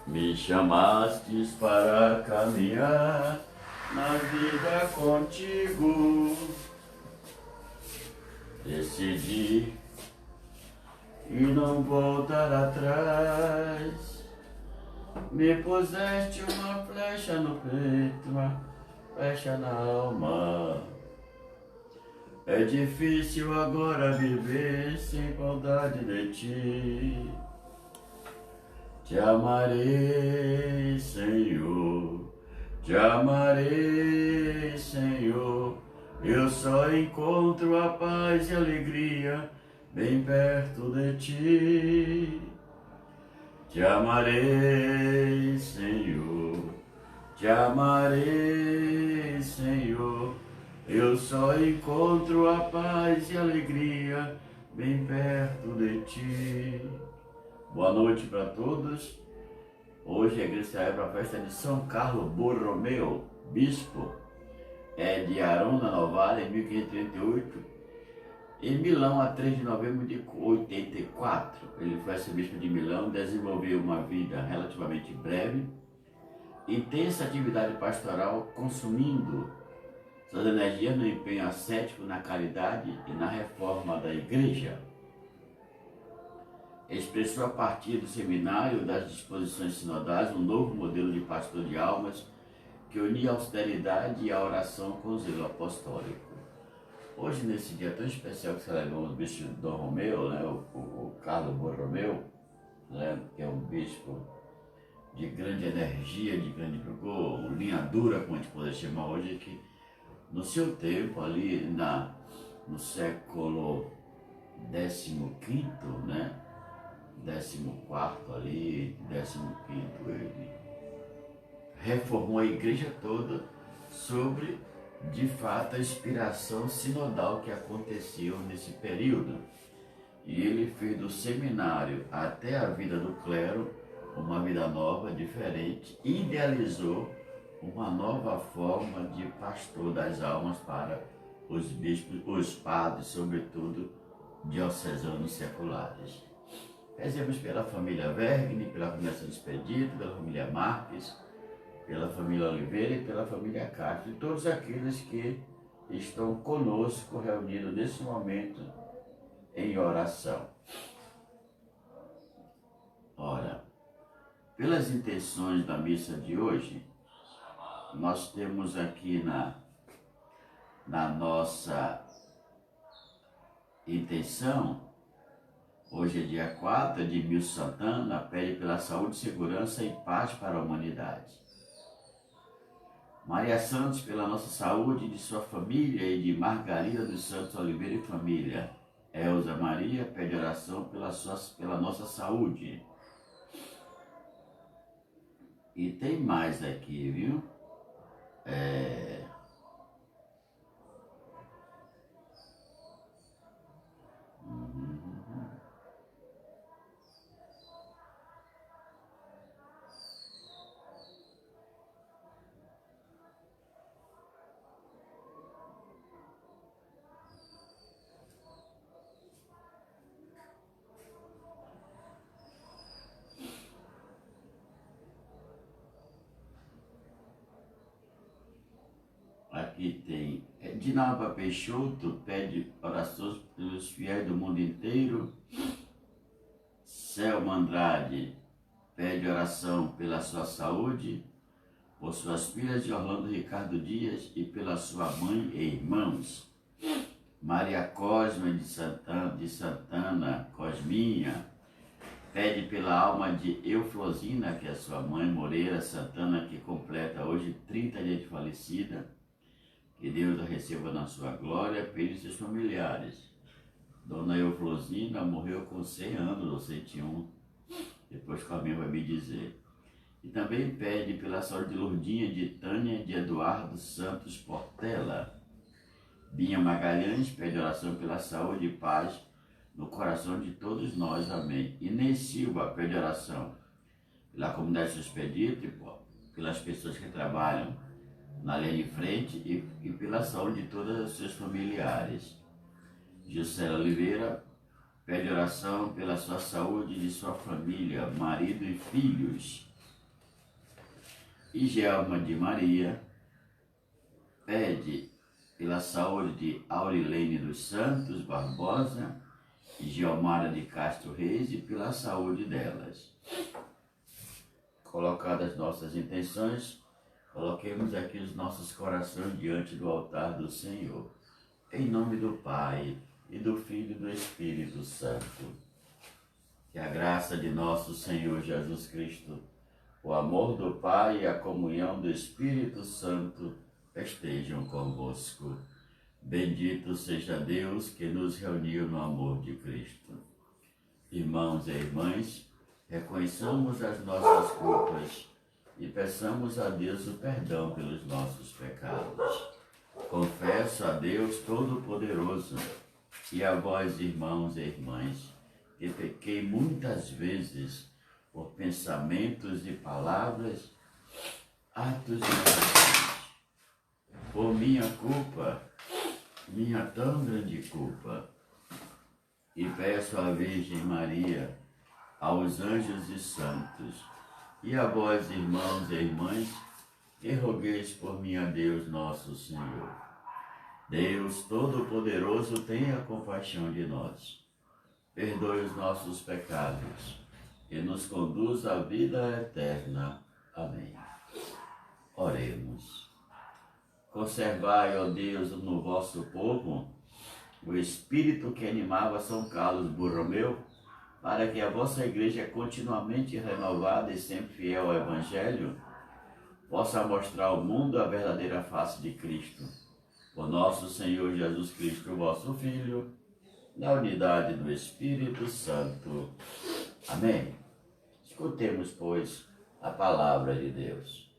Me chamastes para caminhar na vida contigo. Decidi e não voltar atrás. Me puseste uma flecha no peito, uma flecha na alma. É difícil agora viver sem saudade de ti. Te amarei, Senhor, te amarei, Senhor. Eu só encontro a paz e alegria bem perto de ti. Te amarei, Senhor, te amarei, Senhor. Eu só encontro a paz e alegria bem perto de ti. Boa noite para todos. Hoje a igreja celebra a festa de São Carlo Borromeo, bispo de Arona Novara, em 1538, em Milão, a 3 de novembro de 84. Ele foi arcebispo de Milão, desenvolveu uma vida relativamente breve, intensa atividade pastoral, consumindo suas energias no empenho ascético, na caridade e na reforma da igreja. Expressou a partir do seminário das disposições sinodais um novo modelo de pastor de almas que unia a austeridade e a oração com o zelo apostólico. Hoje, nesse dia tão especial que celebramos o bispo Dom Romeu, né, o Carlo Borromeo, né, que é um bispo de grande energia, de grande vigor, linha dura, como a gente pode chamar hoje, que no seu tempo, ali no século XV, né, 14º ali, 15º, ele reformou a igreja toda sobre, de fato, a inspiração sinodal que aconteceu nesse período. E ele fez do seminário até a vida do clero uma vida nova, diferente, idealizou uma nova forma de pastor das almas para os bispos, os padres, sobretudo diocesanos seculares. Rezemos pela família Vergne, pela família Santos Expedito, pela família Marques, pela família Oliveira e pela família Castro, e todos aqueles que estão conosco reunidos nesse momento em oração. Ora, pelas intenções da missa de hoje, nós temos aqui na nossa intenção, hoje é dia 4, Edmilson Santana pede pela saúde, segurança e paz para a humanidade. Maria Santos pela nossa saúde, de sua família, e de Margarida dos Santos Oliveira e família. Elza Maria pede oração pela nossa saúde. E tem mais aqui, viu? Aqui tem Dinalva Peixoto pede orações pelos fiéis do mundo inteiro. Selma Andrade pede oração pela sua saúde, por suas filhas de Orlando Ricardo Dias e pela sua mãe e irmãos. Maria Cosma de Santana Cosminha pede pela alma de Euflosina, que é sua mãe, Moreira Santana, que completa hoje 30 dias de falecida. Que Deus a receba na sua glória, pelos seus familiares. Dona Euflosina morreu com 100 anos, ou 101, depois que a minha vai me dizer. E também pede pela saúde de Lourdinha, de Tânia e de Eduardo Santos Portela. Binha Magalhães pede oração pela saúde e paz no coração de todos nós, amém. Inês Silva pede oração pela comunidade Expedito e pelas pessoas que trabalham na linha de frente e pela saúde de todos os seus familiares. Juscelia Oliveira pede oração pela sua saúde e de sua família, marido e filhos. e Gelma de Maria, pede pela saúde de Aurilene dos Santos Barbosa e Geomara de Castro Reis e pela saúde delas. Colocadas nossas intenções, coloquemos aqui os nossos corações diante do altar do Senhor. Em nome do Pai, e do Filho e do Espírito Santo. Que a graça de nosso Senhor Jesus Cristo, o amor do Pai e a comunhão do Espírito Santo estejam convosco. Bendito seja Deus que nos reuniu no amor de Cristo. Irmãos e irmãs, reconheçamos as nossas culpas e peçamos a Deus o perdão pelos nossos pecados. Confesso a Deus Todo-Poderoso e a vós, irmãos e irmãs, que pequei muitas vezes por pensamentos e palavras, atos e ações, por minha culpa, minha tão grande culpa. E peço à Virgem Maria, aos anjos e santos, e a vós, irmãos e irmãs, que rogueis por mim a Deus nosso Senhor. Deus Todo-Poderoso, tenha compaixão de nós, perdoe os nossos pecados e nos conduz à vida eterna. Amém. Oremos. Conservai, ó Deus, no vosso povo o espírito que animava São Carlos Borromeu, para que a vossa igreja, continuamente renovada e sempre fiel ao Evangelho, possa mostrar ao mundo a verdadeira face de Cristo. Por nosso Senhor Jesus Cristo, vosso Filho, na unidade do Espírito Santo. Amém. Escutemos, pois, a palavra de Deus.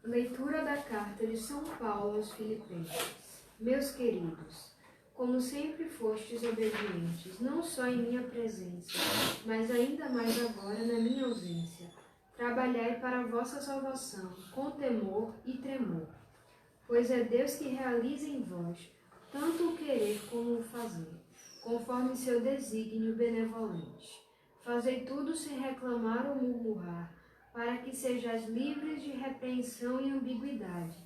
Leitura da carta de São Paulo aos Filipenses. Meus queridos, como sempre fostes obedientes, não só em minha presença, mas ainda mais agora na minha ausência, trabalhai para a vossa salvação, com temor e tremor. Pois é Deus que realiza em vós tanto o querer como o fazer, conforme seu desígnio benevolente. Fazei tudo sem reclamar ou murmurar, para que sejais livres de repreensão e ambiguidade,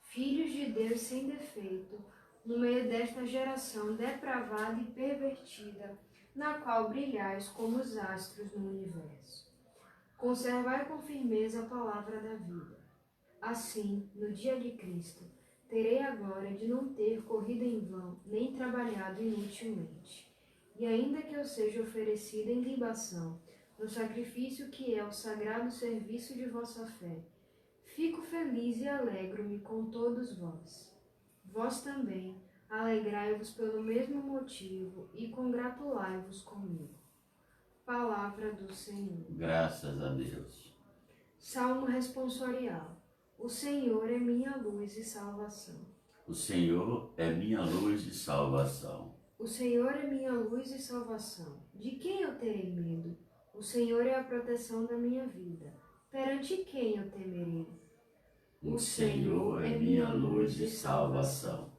filhos de Deus sem defeito, no meio desta geração depravada e pervertida, na qual brilhais como os astros no universo. Conservai com firmeza a palavra da vida. Assim, no dia de Cristo, terei a glória de não ter corrido em vão, nem trabalhado inutilmente. E ainda que eu seja oferecida em libação, no sacrifício que é o sagrado serviço de vossa fé, fico feliz e alegro-me com todos vós. Vós também, alegrai-vos pelo mesmo motivo e congratulai-vos comigo. Palavra do Senhor. Graças a Deus. Salmo responsorial. O Senhor é minha luz e salvação. O Senhor é minha luz e salvação. O Senhor é minha luz e salvação. De quem eu terei medo? O Senhor é a proteção da minha vida. Perante quem eu temerei? O Senhor é minha luz e salvação.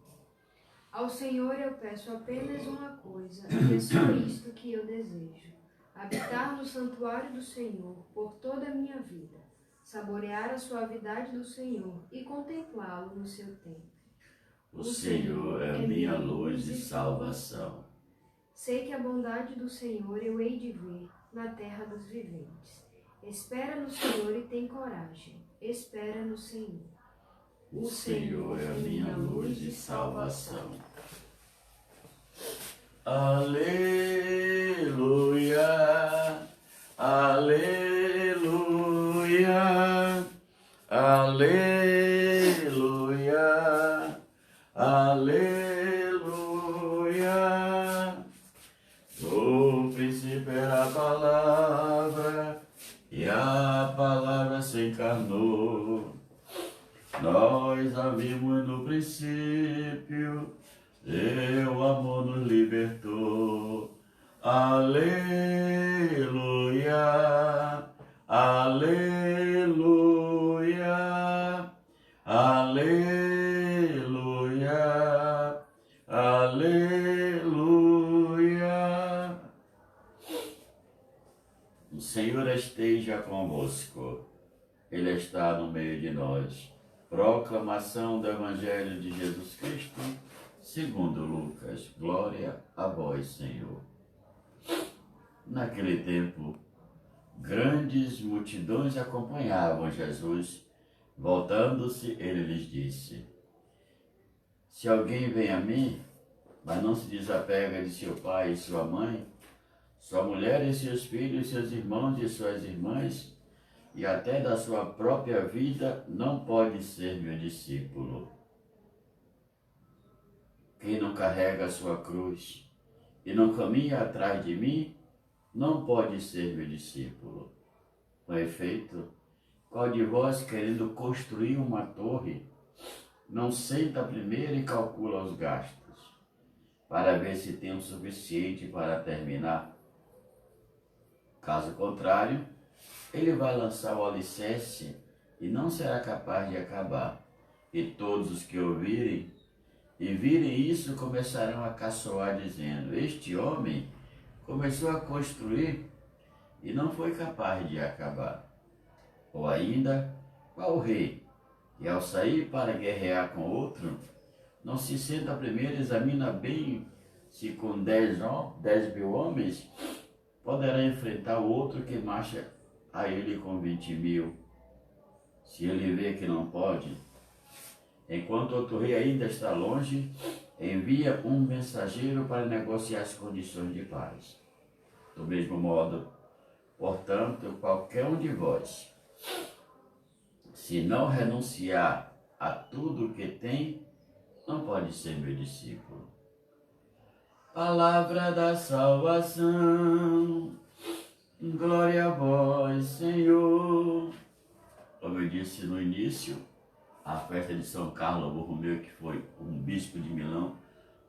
Ao Senhor eu peço apenas uma coisa, e é só isto que eu desejo: habitar no santuário do Senhor por toda a minha vida, saborear a suavidade do Senhor e contemplá-lo no seu tempo. O Senhor é minha luz e salvação. Sei que a bondade do Senhor eu hei de ver na terra dos viventes. Espera no Senhor e tem coragem. Espera no Senhor. O Senhor é minha luz e salvação. Aleluia, aleluia, aleluia, aleluia. No princípio era a palavra, e a palavra se encarnou. Nós a vimos no princípio, seu amor nos libertou. Aleluia, aleluia, aleluia, aleluia. O Senhor esteja convosco. Ele está no meio de nós. Proclamação do Evangelho de Jesus Cristo, segundo Lucas. Glória a vós, Senhor. Naquele tempo, grandes multidões acompanhavam Jesus. Voltando-se, ele lhes disse: se alguém vem a mim, mas não se desapega de seu pai e sua mãe, sua mulher e seus filhos, seus irmãos e suas irmãs, e até da sua própria vida, não pode ser meu discípulo. Quem não carrega a sua cruz e não caminha atrás de mim, não pode ser meu discípulo. Com efeito, qual de vós, querendo construir uma torre, não senta primeiro e calcula os gastos, para ver se tem o suficiente para terminar? Caso contrário, ele vai lançar o alicerce e não será capaz de acabar. E todos os que ouvirem e virem isso começarão a caçoar, dizendo: este homem começou a construir e não foi capaz de acabar. Ou ainda, qual rei, e ao sair para guerrear com outro, não se senta primeiro e examina bem se com 10 mil homens poderá enfrentar o outro que marcha a ele com 20.000. Se ele vê que não pode, enquanto outro rei ainda está longe, envia um mensageiro para negociar as condições de paz. Do mesmo modo, portanto, qualquer um de vós, se não renunciar a tudo o que tem, não pode ser meu discípulo. Palavra da salvação, glória a vós, Senhor. Como eu disse no início, a festa de São Carlo Borromeu, que foi um bispo de Milão,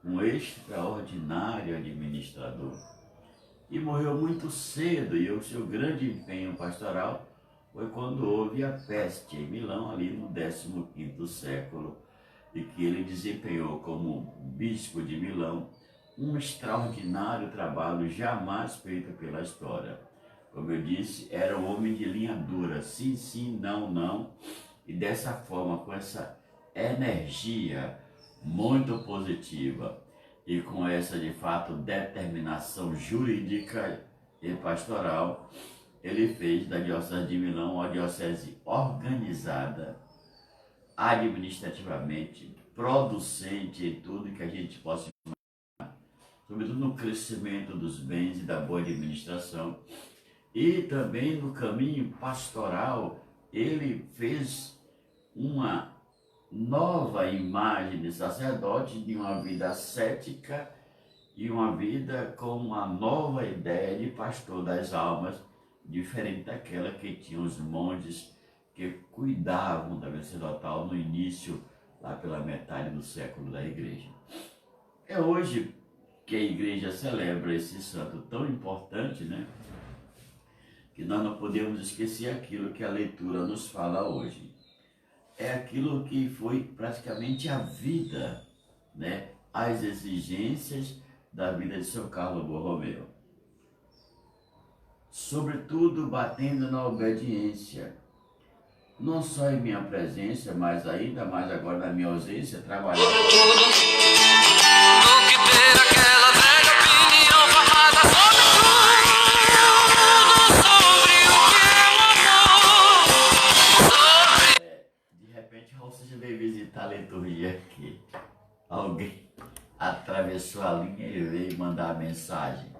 um extraordinário administrador, e morreu muito cedo, e o seu grande empenho pastoral foi quando houve a peste em Milão, ali no 15º século, e que ele desempenhou como bispo de Milão um extraordinário trabalho jamais feito pela história. Como eu disse, era um homem de linha dura, sim, sim, não, não, e dessa forma, com essa energia muito positiva e com essa, de fato, determinação jurídica e pastoral, ele fez da Diocese de Milão uma diocese organizada, administrativamente, producente em tudo que a gente possa imaginar, sobretudo no crescimento dos bens e da boa administração, e também no caminho pastoral. Ele fez uma nova imagem de sacerdote, de uma vida ascética e uma vida com uma nova ideia de pastor das almas, diferente daquela que tinha os monges que cuidavam da vida sacerdotal no início, lá pela metade do século da igreja. É hoje que a igreja celebra esse santo tão importante, né? Que nós não podemos esquecer aquilo que a leitura nos fala hoje. É aquilo que foi praticamente a vida, né? As exigências da vida de São Carlo Borromeu. Sobretudo batendo na obediência, não só em minha presença, mas ainda mais agora na minha ausência, trabalhar. De repente você veio visitar a liturgia aqui. Alguém atravessou a linha e veio mandar a mensagem.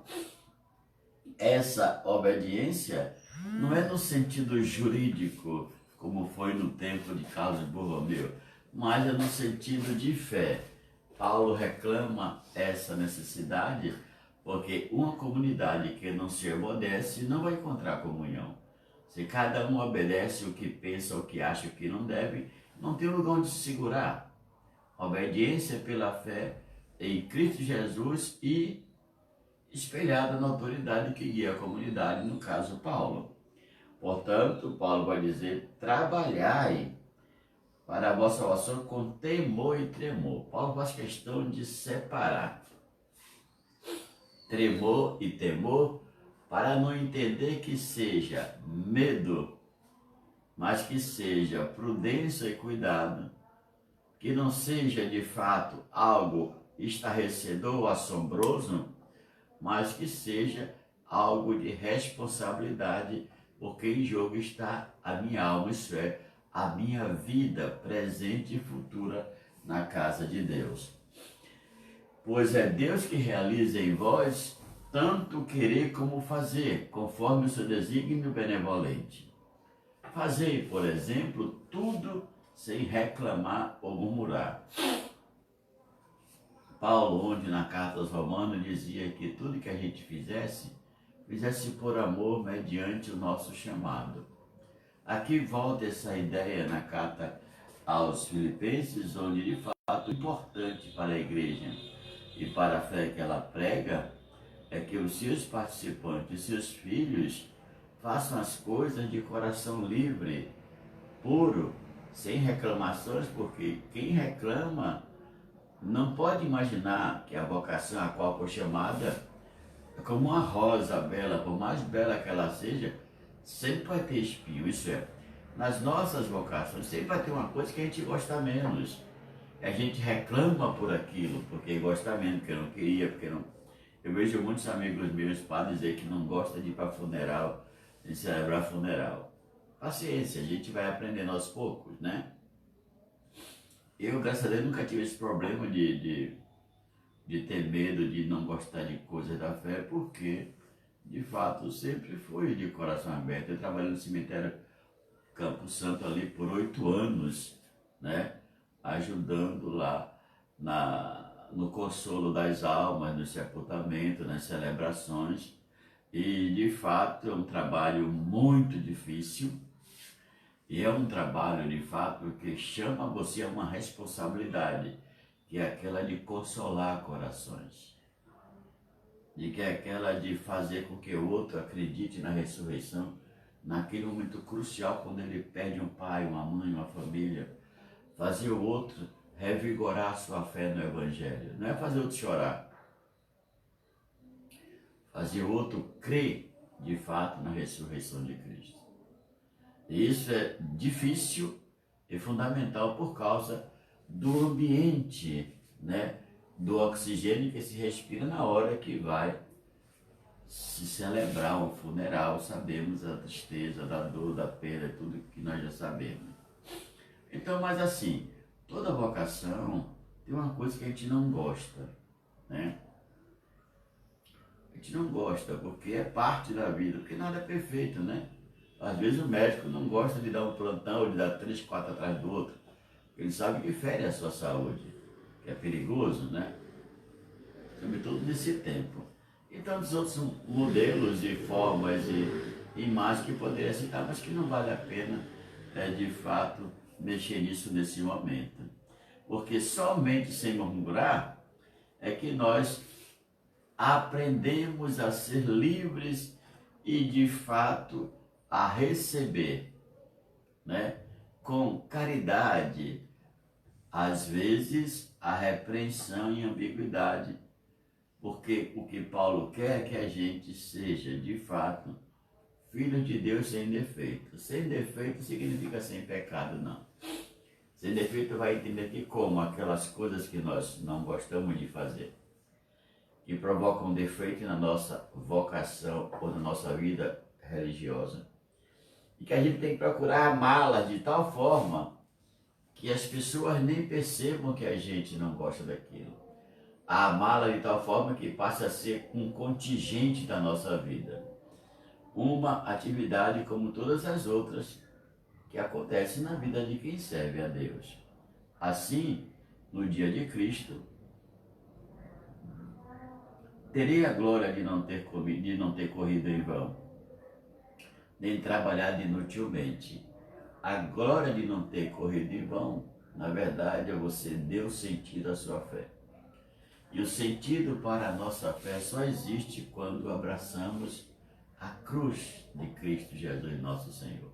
Essa obediência não é no sentido jurídico, como foi no tempo de Carlos Borromeu, mas é no sentido de fé. Paulo reclama essa necessidade porque uma comunidade que não se obedece não vai encontrar comunhão. Se cada um obedece o que pensa, o que acha, o que não deve, não tem lugar onde se segurar. Obediência pela fé em Cristo Jesus e espelhada na autoridade que guia a comunidade, no caso Paulo. Portanto, Paulo vai dizer: trabalhai para a vossa salvação com temor e tremor. Paulo faz questão de separar tremor e temor, para não entender que seja medo mas que seja prudência e cuidado, que não seja de fato algo estarrecedor ou assombroso, mas que seja algo de responsabilidade, porque em jogo está a minha alma, isso é, a minha vida presente e futura na casa de Deus. Pois é Deus que realiza em vós tanto querer como fazer, conforme o seu desígnio benevolente. Fazei, por exemplo, tudo sem reclamar ou murmurar. Paulo, onde na carta aos Romanos, dizia que tudo que a gente fizesse por amor mediante o nosso chamado. Aqui volta essa ideia na carta aos Filipenses, onde de fato importante para a igreja e para a fé que ela prega é que os seus participantes, seus filhos, façam as coisas de coração livre, puro, sem reclamações, porque quem reclama não pode imaginar que a vocação a qual foi chamada é como uma rosa bela, por mais bela que ela seja, sempre vai ter espinho. Isso é, nas nossas vocações sempre vai ter uma coisa que a gente gosta menos. A gente reclama por aquilo, porque gosta menos, porque não queria, porque não... Eu vejo muitos amigos meus padres dizer que não gostam de ir para funeral, de celebrar funeral. Paciência, a gente vai aprendendo aos poucos, né? Eu, graças a Deus, nunca tive esse problema de ter medo, de não gostar de coisas da fé, porque, de fato, sempre fui de coração aberto. Eu trabalhei no cemitério Campo Santo ali por 8 anos, né? Ajudando lá no consolo das almas, no sepultamento, nas celebrações. E, de fato, é um trabalho muito difícil. E é um trabalho, de fato, que chama você a uma responsabilidade, que é aquela de consolar corações, de que é aquela de fazer com que o outro acredite na ressurreição, naquele momento crucial, quando ele perde um pai, uma mãe, uma família, fazer o outro revigorar a sua fé no Evangelho. Não é fazer o outro chorar, fazer o outro crer, de fato, na ressurreição de Cristo. E isso é difícil e fundamental por causa do ambiente, né? Do oxigênio que se respira na hora que vai se celebrar um funeral. Sabemos a tristeza, da dor, da perda, tudo que nós já sabemos. Então, mas assim, toda vocação tem uma coisa que a gente não gosta, né? A gente não gosta porque é parte da vida, porque nada é perfeito, né? Às vezes o médico não gosta de dar um plantão, ou de dar 3, 4 atrás do outro. Ele sabe que fere a sua saúde, que é perigoso, né? Sobretudo nesse tempo. E tantos outros modelos e formas e imagens que poderia citar, mas que não vale a pena, de fato, mexer nisso nesse momento. Porque somente sem murmurar é que nós aprendemos a ser livres e, de fato, a receber, né? Com caridade, às vezes a repreensão e ambiguidade, porque o que Paulo quer é que a gente seja, de fato, filho de Deus sem defeito. Sem defeito significa sem pecado, não. Sem defeito vai entender que como aquelas coisas que nós não gostamos de fazer, que provocam defeito na nossa vocação ou na nossa vida religiosa, e que a gente tem que procurar amá-las de tal forma que as pessoas nem percebam que a gente não gosta daquilo. Amá-la de tal forma que passe a ser um contingente da nossa vida. Uma atividade como todas as outras que acontecem na vida de quem serve a Deus. Assim, no dia de Cristo, terei a glória de não ter corrido em vão, nem trabalhado inutilmente. A glória de não ter corrido em vão, na verdade, é você deu sentido à sua fé. E o sentido para a nossa fé só existe quando abraçamos a cruz de Cristo Jesus, nosso Senhor.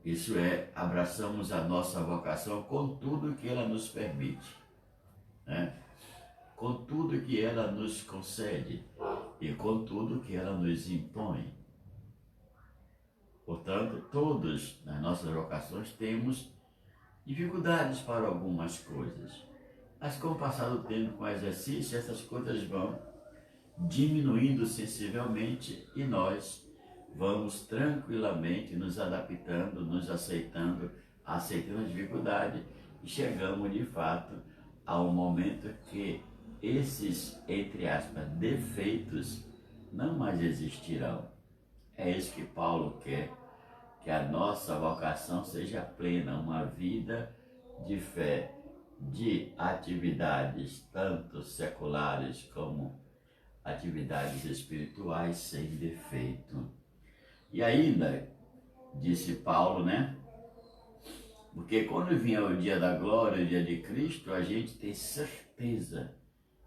Isso é, abraçamos a nossa vocação com tudo que ela nos permite, né? Com tudo que ela nos concede e com tudo que ela nos impõe. Portanto, todos nas nossas vocações temos dificuldades para algumas coisas. Mas com o passar do tempo, com o exercício, essas coisas vão diminuindo sensivelmente e nós vamos tranquilamente nos adaptando, nos aceitando a dificuldade e chegamos de fato a um momento que esses, entre aspas, defeitos não mais existirão. É isso que Paulo quer, que a nossa vocação seja plena, uma vida de fé, de atividades tanto seculares como atividades espirituais sem defeito. E ainda, disse Paulo, né? Porque quando vier o dia da glória, o dia de Cristo, a gente tem certeza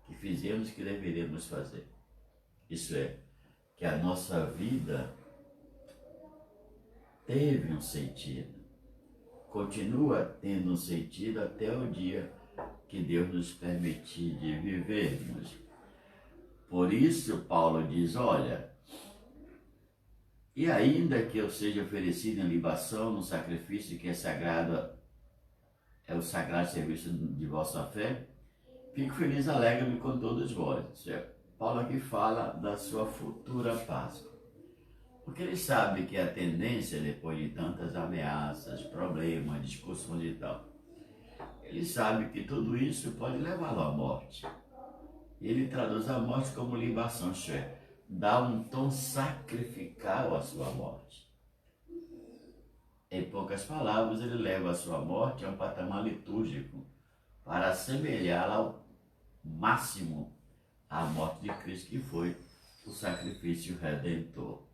que fizemos o que deveríamos fazer. Isso é, que a nossa vida teve um sentido, continua tendo um sentido até o dia que Deus nos permitir de vivermos. Por isso, Paulo diz, olha, e ainda que eu seja oferecido em libação, no sacrifício que é sagrado, é o sagrado serviço de vossa fé, fico feliz, alegre-me com todos vós. Paulo aqui fala da sua futura Páscoa. Porque ele sabe que a tendência, depois de tantas ameaças, problemas, discussões e tal, ele sabe que tudo isso pode levá-lo à morte. Ele traduz a morte como libação, isto é, dá um tom sacrificial à sua morte. Em poucas palavras, ele leva a sua morte a um patamar litúrgico para assemelhá-la ao máximo à morte de Cristo, que foi o sacrifício redentor.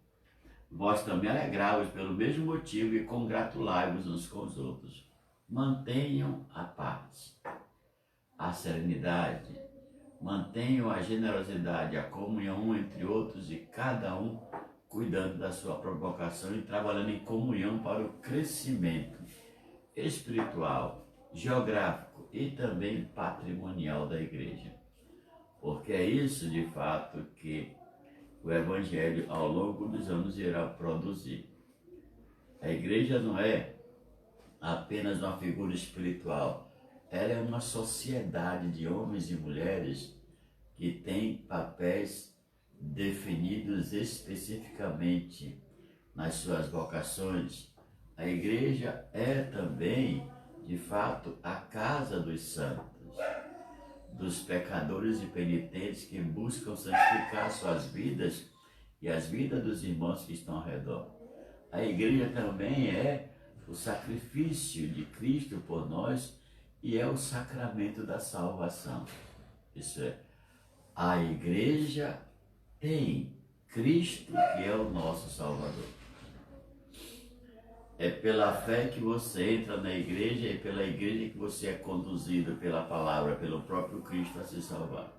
Vós também alegrai-vos pelo mesmo motivo e congratulai-vos uns com os outros. Mantenham a paz, a serenidade, mantenham a generosidade, a comunhão entre outros e cada um cuidando da sua provocação e trabalhando em comunhão para o crescimento espiritual, geográfico e também patrimonial da igreja. Porque é isso de fato que o Evangelho ao longo dos anos irá produzir. A igreja não é apenas uma figura espiritual, ela é uma sociedade de homens e mulheres que tem papéis definidos especificamente nas suas vocações. A igreja é também, de fato, a casa dos santos, dos pecadores e penitentes que buscam santificar suas vidas e as vidas dos irmãos que estão ao redor. A igreja também é o sacrifício de Cristo por nós e é o sacramento da salvação. Isso é, a igreja tem Cristo, que é o nosso Salvador. É pela fé que você entra na igreja e pela igreja que você é conduzido pela palavra, pelo próprio Cristo a se salvar.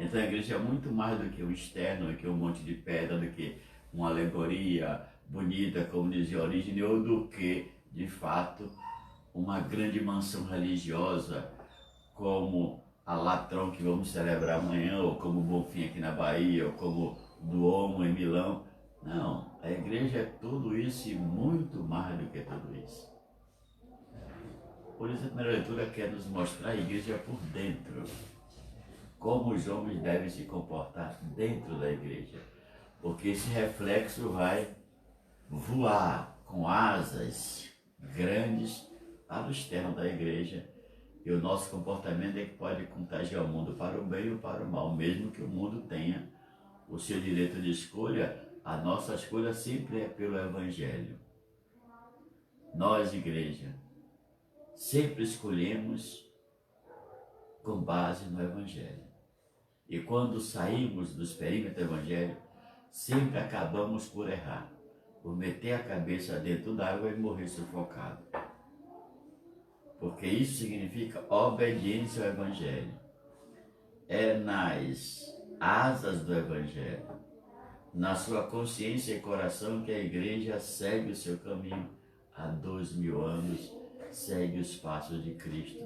Então a igreja é muito mais do que o externo, do que um monte de pedra, do que uma alegoria bonita, como dizia Orígenes, ou do que, de fato, uma grande mansão religiosa, como a Latron que vamos celebrar amanhã, ou como o Bonfim aqui na Bahia, ou como o Duomo em Milão. Não, a igreja é tudo isso e muito mais do que tudo isso. Por isso a primeira leitura quer nos mostrar a igreja por dentro, como os homens devem se comportar dentro da igreja, porque esse reflexo vai voar com asas grandes para o externo da igreja, e o nosso comportamento é que pode contagiar o mundo para o bem ou para o mal, mesmo que o mundo tenha o seu direito de escolha. A nossa escolha sempre é pelo Evangelho. Nós, igreja, sempre escolhemos com base no Evangelho. E quando saímos dos perímetros do Evangelho, sempre acabamos por errar, por meter a cabeça dentro d'água e morrer sufocado. Porque isso significa obediência ao Evangelho. É nas asas do Evangelho, na sua consciência e coração, que a igreja segue o seu caminho há 2000 anos, segue os passos de Cristo.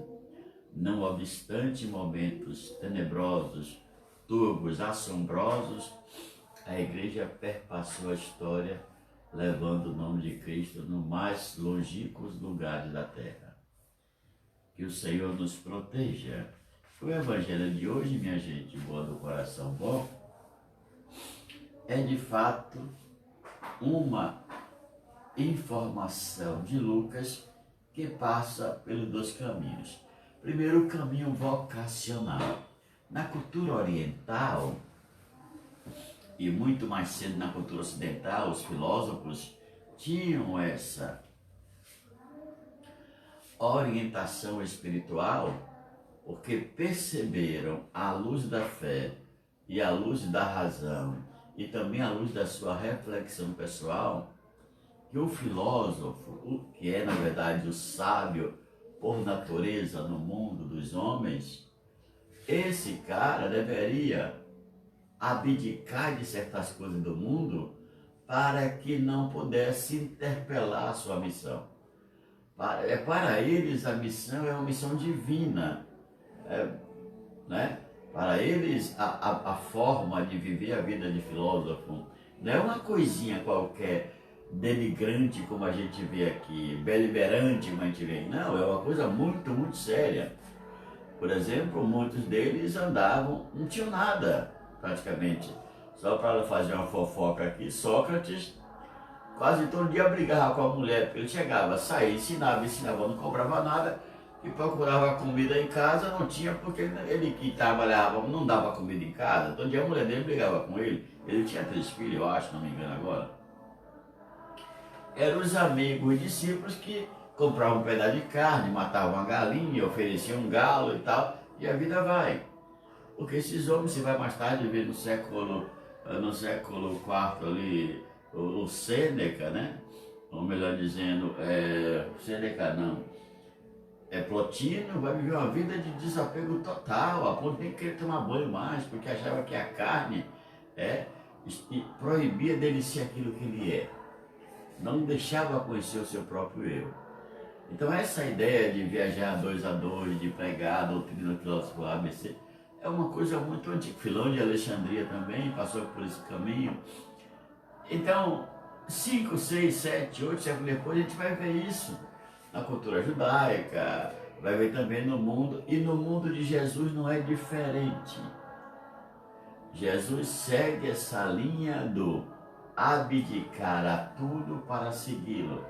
Não obstante momentos tenebrosos, turvos, assombrosos, a igreja perpassou a história levando o nome de Cristo nos mais longínquos lugares da terra. Que o Senhor nos proteja. O Evangelho de hoje, minha gente boa do coração bom, é de fato uma informação de Lucas que passa pelos dois caminhos. Primeiro, o caminho vocacional. Na cultura oriental, e muito mais cedo na cultura ocidental, os filósofos tinham essa orientação espiritual porque perceberam, à luz da fé e à luz da razão e também à luz da sua reflexão pessoal, que o filósofo, que é na verdade o sábio por natureza no mundo dos homens, esse cara deveria abdicar de certas coisas do mundo para que não pudesse interpelar a sua missão. Para eles a missão é uma missão divina, né? Para eles a forma de viver a vida de filósofo não é uma coisinha qualquer denigrante como a gente vê aqui, beligerante como a gente vê, não, é uma coisa muito, muito séria. Por exemplo, muitos deles andavam, não tinham nada praticamente, só para fazer uma fofoca aqui, Sócrates quase todo dia brigava com a mulher, porque ele chegava, saía, ensinava, não cobrava nada, e procurava comida em casa, não tinha, porque ele que trabalhava não dava comida em casa, todo dia a mulher dele brigava com ele. Ele tinha 3 filhos, eu acho, não me engano agora. Eram os amigos e discípulos que compravam um pedaço de carne, matavam uma galinha, ofereciam um galo e tal, e a vida vai. Porque esses homens, se vai mais tarde ver no século IV ali, o Sêneca, né? Ou melhor dizendo, Sêneca não, Plotino vai viver uma vida de desapego total, a ponto de nem querer tomar banho mais, porque achava que a carne proibia dele ser aquilo que ele é. Não deixava conhecer o seu próprio eu. Então essa ideia de viajar 2 a 2, de pregar a doutrina filosófica ABC, é uma coisa muito antiga. Filão de Alexandria também passou por esse caminho. Então, 5, 6, 7, 8 séculos depois, a gente vai ver isso na cultura judaica, vai ver também no mundo, e no mundo de Jesus não é diferente. Jesus segue essa linha do abdicar a tudo para segui-lo.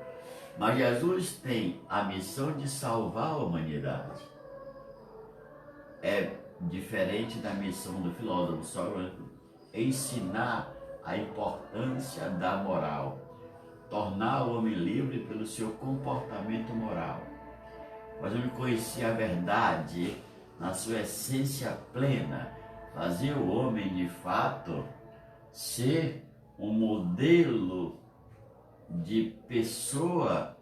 Mas Jesus tem a missão de salvar a humanidade. É diferente da missão do filósofo Sócrates, ensinar a importância da moral, tornar o homem livre pelo seu comportamento moral, fazer-me conhecer a verdade na sua essência plena, fazer o homem de fato ser um modelo de pessoa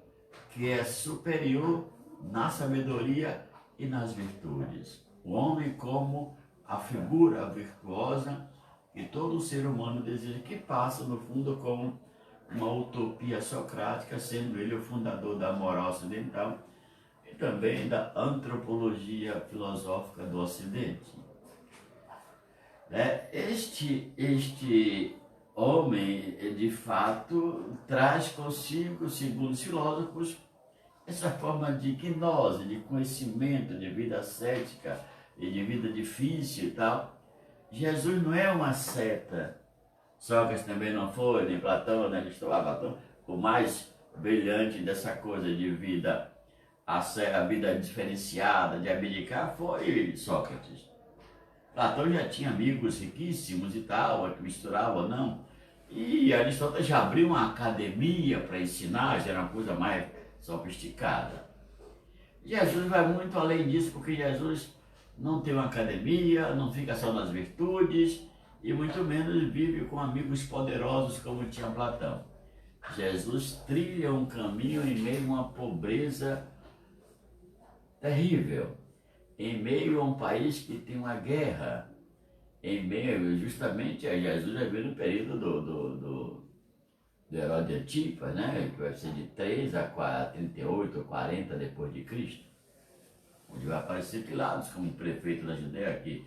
que é superior na sabedoria e nas virtudes. O homem como a figura virtuosa que todo ser humano deseja, que passa no fundo como uma utopia socrática, sendo ele o fundador da moral ocidental e também da antropologia filosófica do Ocidente. Este homem, de fato, traz consigo, segundo os filósofos, essa forma de gnose, de conhecimento, de vida ascética e de vida difícil e tal. Jesus não é uma seta. Sócrates também não foi, nem Platão, nem Platão. O mais brilhante dessa coisa de vida, a vida diferenciada, de abdicar, foi Sócrates. Platão já tinha amigos riquíssimos e tal, que misturavam, não. E Aristóteles já abriu uma academia para ensinar, já era uma coisa mais sofisticada. Jesus vai muito além disso, porque Jesus não tem uma academia, não fica só nas virtudes, e muito menos vive com amigos poderosos como tinha Platão. Jesus trilha um caminho em meio a uma pobreza terrível, em meio a um país que tem uma guerra, em meio, justamente, a Jesus vai ver no período do Herodes Antipas, né, que vai ser de 3 a 38 ou 40 depois de Cristo, onde vai aparecer Pilatos como prefeito da Judéia, que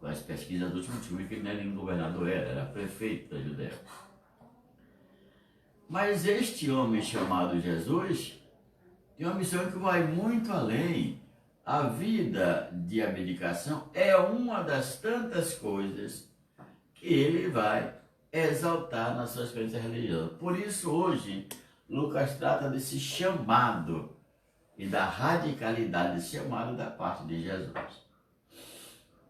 com as pesquisas do último descobriram que ele não era nem governador, era prefeito da Judéia. Mas este homem chamado Jesus tem uma missão que vai muito além. A vida de abdicação é uma das tantas coisas que ele vai exaltar na sua experiência religiosa. Por isso, hoje, Lucas trata desse chamado e da radicalidade desse chamado da parte de Jesus.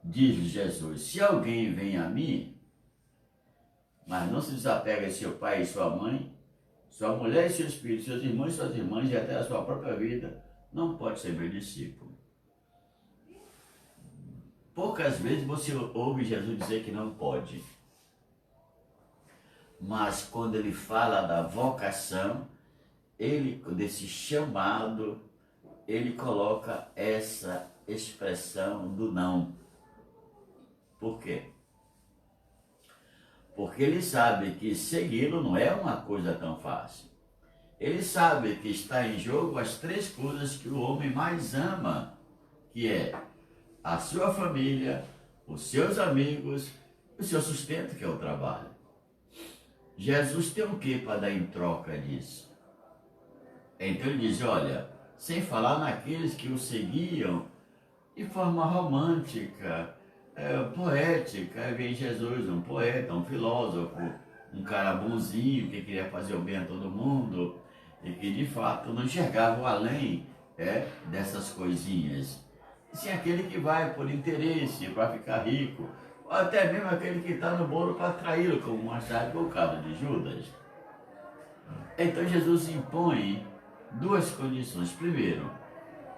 Diz Jesus: se alguém vem a mim, mas não se desapega de seu pai e sua mãe, sua mulher e seus filhos, seus irmãos e suas irmãs, e até a sua própria vida, não pode ser meu discípulo. Poucas vezes você ouve Jesus dizer que não pode. Mas quando ele fala da vocação, desse chamado, ele coloca essa expressão do não. Por quê? Porque ele sabe que segui-lo não é uma coisa tão fácil. Ele sabe que está em jogo as três coisas que o homem mais ama, que é a sua família, os seus amigos, o seu sustento, que é o trabalho. Jesus tem o que para dar em troca disso? Então ele diz, olha, sem falar naqueles que o seguiam de forma romântica, poética. Aí vem Jesus, um poeta, um filósofo, um cara bonzinho que queria fazer o bem a todo mundo e que de fato não enxergava o além dessas coisinhas. E sim aquele que vai por interesse, para ficar rico, ou até mesmo aquele que está no bolo para traí-lo, como mais tarde o caso de Judas. Então Jesus impõe duas condições. Primeiro,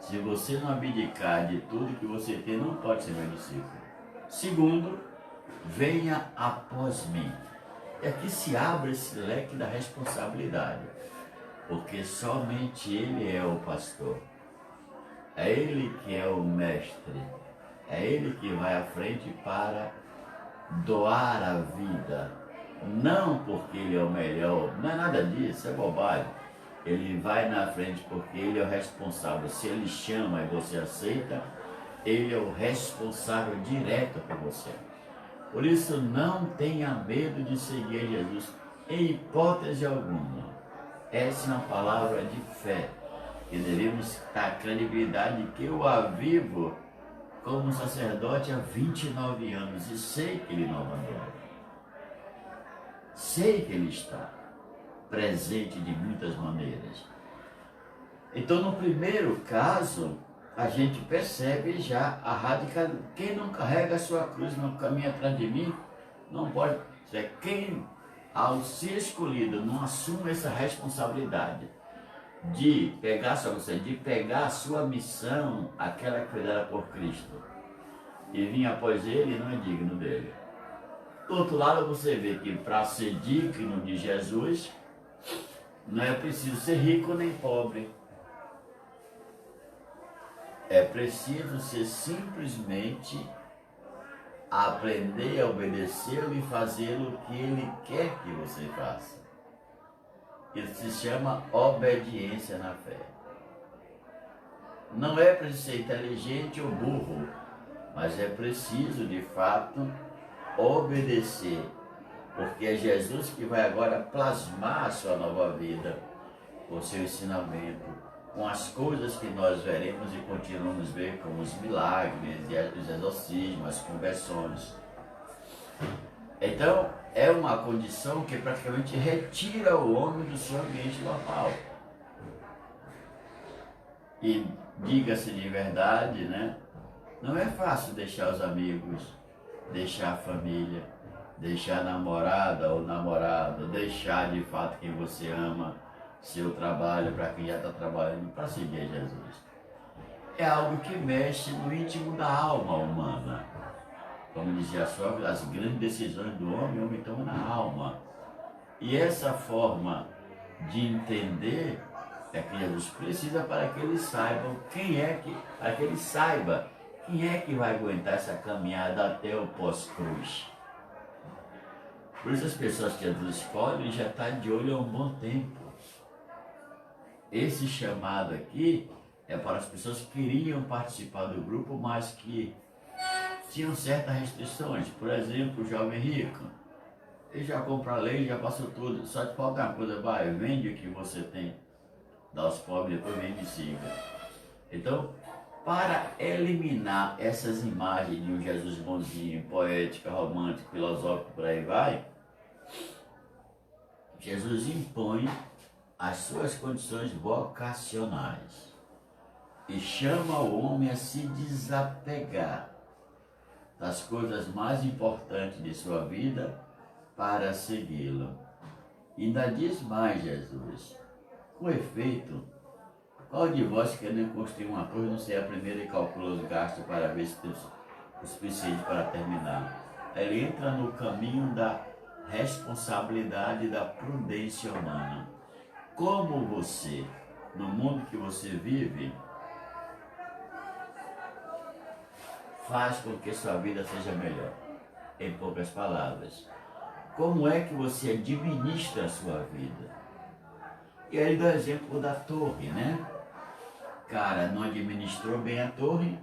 se você não abdicar de tudo que você tem, não pode ser meu discípulo. Segundo, venha após mim. E aqui se abre esse leque da responsabilidade, porque somente Ele é o pastor. É Ele que é o mestre. É Ele que vai à frente para doar a vida. Não porque Ele é o melhor, não é nada disso, é bobagem. Ele vai na frente porque Ele é o responsável. Se Ele chama e você aceita, Ele é o responsável direto por você. Por isso, não tenha medo de seguir Jesus, em hipótese alguma. Essa é uma palavra de fé, que devemos dar credibilidade que eu a vivo como sacerdote há 29 anos e sei que Ele não abandona. Sei que Ele está presente de muitas maneiras. Então, no primeiro caso, a gente percebe já a radicalidade. Quem não carrega a sua cruz, não caminha atrás de mim, não pode. Quem, ao ser escolhido, não assume essa responsabilidade de pegar a sua missão, aquela que foi dada por Cristo, e vir após Ele, não é digno dele. Do outro lado, você vê que para ser digno de Jesus, não é preciso ser rico nem pobre. É preciso ser simplesmente aprender a obedecê-lo e fazer o que Ele quer que você faça. Isso se chama obediência na fé. Não é preciso ser inteligente ou burro, mas é preciso, de fato, obedecer, porque é Jesus que vai agora plasmar a sua nova vida, o seu ensinamento, com as coisas que nós veremos e continuamos a ver, como os milagres, os exorcismos, as conversões. Então, é uma condição que praticamente retira o homem do seu ambiente normal. E, diga-se de verdade, né? Não é fácil deixar os amigos, deixar a família, deixar a namorada ou namorado, deixar de fato quem você ama, seu trabalho, para quem já está trabalhando, para seguir Jesus. É algo que mexe no íntimo da alma humana. Como dizia a Sócrates, as grandes decisões do homem, o homem toma na alma. E essa forma de entender é que Jesus precisa para que eles saibam para que ele saiba quem é que vai aguentar essa caminhada até o pós-cruz. Por isso as pessoas que Jesus escolhe já estão de olho há um bom tempo. Esse chamado aqui é para as pessoas que queriam participar do grupo, mas que tinham certas restrições. Por exemplo, o jovem rico. ele já comprou a lei, já passou tudo. Só te falta uma coisa, vai, vende o que você tem, dá aos pobres, depois vem e siga. Então, para eliminar essas imagens de um Jesus bonzinho, poético, romântico, filosófico, por aí vai, Jesus impõe as suas condições vocacionais e chama o homem a se desapegar das coisas mais importantes de sua vida para segui-lo. E ainda diz mais Jesus: com efeito, qual de vós querendo construir uma torre não seja a primeira e calcula os gastos para ver se tem o suficiente para terminar? Ele entra no caminho da responsabilidade e da prudência humana. Como você, no mundo que você vive, faz com que sua vida seja melhor? Em poucas palavras, como é que você administra a sua vida? E aí dá o exemplo da torre, né? Cara, não administrou bem a torre